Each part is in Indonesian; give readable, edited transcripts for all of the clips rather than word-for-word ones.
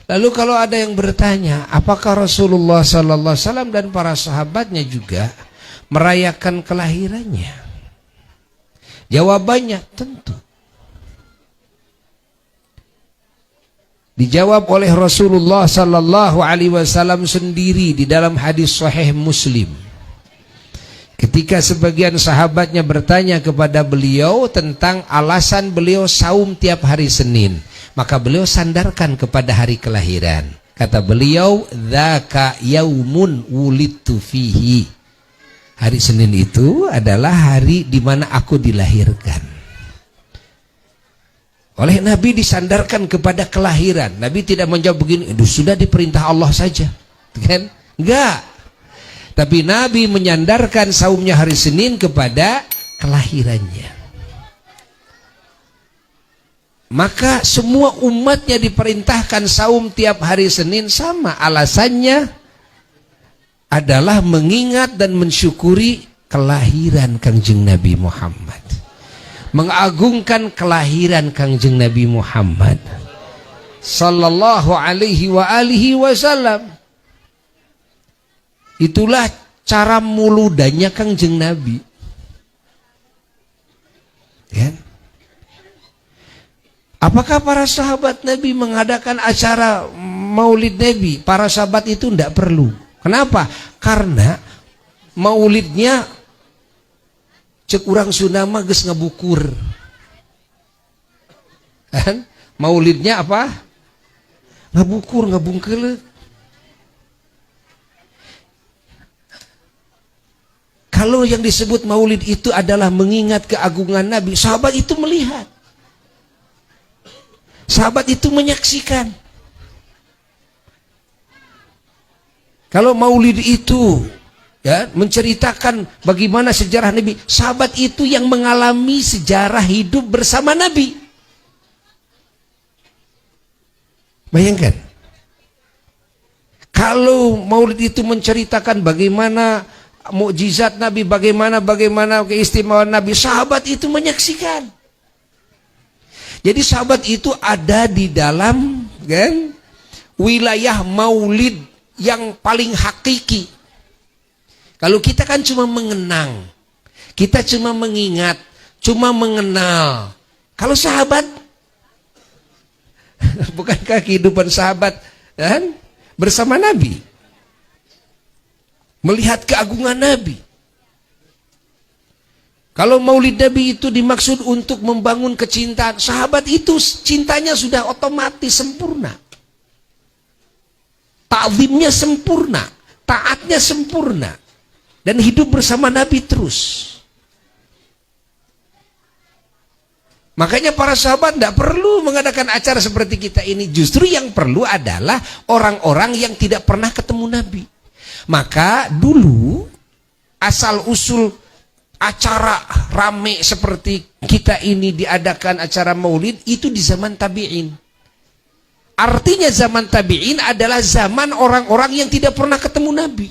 Lalu kalau ada yang bertanya, apakah Rasulullah sallallahu alaihi wasallam dan para sahabatnya juga merayakan kelahirannya? Jawabannya tentu. Dijawab oleh Rasulullah sallallahu alaihi wasallam sendiri di dalam hadis sahih Muslim. Ketika sebagian sahabatnya bertanya kepada beliau tentang alasan beliau saum tiap hari Senin, maka beliau sandarkan kepada hari kelahiran. Kata beliau, "Dzaka yaumun wulidtu fihi." Hari Senin itu adalah hari di mana aku dilahirkan. Oleh Nabi disandarkan kepada kelahiran. Nabi tidak menjawab begini, sudah diperintah Allah saja. Kan? Enggak. Tapi Nabi menyandarkan saumnya hari Senin kepada kelahirannya. Maka semua umatnya diperintahkan saum tiap hari Senin sama. Alasannya adalah mengingat dan mensyukuri kelahiran Kangjeng Nabi Muhammad. Mengagungkan kelahiran Kangjeng Nabi Muhammad sallallahu alaihi wa alihi wasallam. Itulah cara muludannya Kangjeng Nabi. Ya. Apakah para sahabat Nabi mengadakan acara maulid Nabi? Para sahabat itu tidak perlu. Kenapa? Karena maulidnya cek urang Sunda mah geus ngabukur. Kan? Maulidnya apa? Ngabukur, ngabungkeuleuh. Kalau yang disebut maulid itu adalah mengingat keagungan Nabi, sahabat itu melihat. Sahabat itu menyaksikan. Kalau maulid itu ya menceritakan bagaimana sejarah Nabi, sahabat itu yang mengalami sejarah hidup bersama Nabi. Bayangkan. Kalau maulid itu menceritakan bagaimana mukjizat Nabi, bagaimana keistimewaan Nabi, sahabat itu menyaksikan. Jadi sahabat itu ada di dalam kan wilayah maulid yang paling hakiki. Kalau kita kan cuma mengenang, kita cuma mengingat, cuma mengenal. Kalau sahabat, bukankah kehidupan sahabat kan bersama Nabi? Melihat keagungan Nabi. Kalau maulid Nabi itu dimaksud untuk membangun kecintaan, sahabat itu cintanya sudah otomatis sempurna. Ta'zimnya sempurna, taatnya sempurna. Dan hidup bersama Nabi terus. Makanya para sahabat tidak perlu mengadakan acara seperti kita ini. Justru yang perlu adalah orang-orang yang tidak pernah ketemu Nabi. Maka dulu asal usul acara rame seperti kita ini diadakan acara maulid itu di zaman tabi'in. Artinya zaman tabi'in adalah zaman orang-orang yang tidak pernah ketemu Nabi.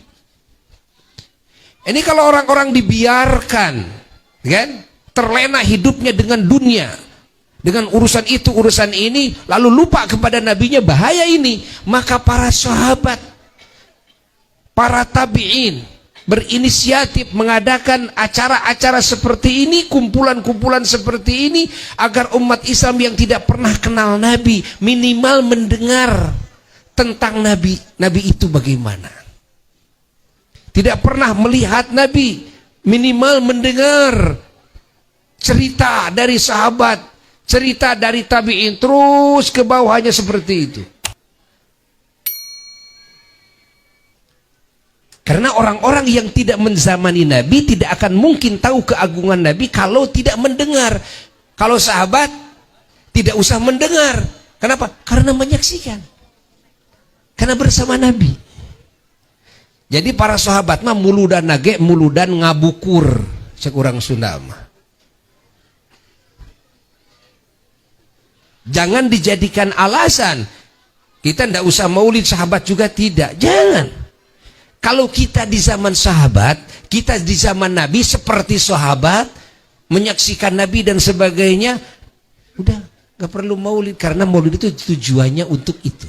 Ini kalau orang-orang dibiarkan kan terlena hidupnya dengan dunia, dengan urusan itu urusan ini, lalu lupa kepada nabinya, bahaya ini. Maka para sahabat, para tabi'in berinisiatif mengadakan acara-acara seperti ini, kumpulan-kumpulan seperti ini, agar umat Islam yang tidak pernah kenal Nabi minimal mendengar tentang Nabi. Nabi itu bagaimana? Tidak pernah melihat Nabi, minimal mendengar cerita dari sahabat, cerita dari tabi'in, terus ke bawahnya seperti itu. Karena orang-orang yang tidak menzamani Nabi tidak akan mungkin tahu keagungan Nabi kalau tidak mendengar. Kalau sahabat tidak usah mendengar. Kenapa? Karena menyaksikan. Karena bersama Nabi. Jadi para sahabat mah muludan nage, muludan ngabukur, sekurang Sunda mah. Jangan dijadikan alasan kita tidak usah maulid, sahabat juga tidak. Jangan. Kalau kita di zaman sahabat, kita di zaman Nabi seperti sahabat, menyaksikan Nabi dan sebagainya, udah gak perlu maulid, karena maulid itu tujuannya untuk itu.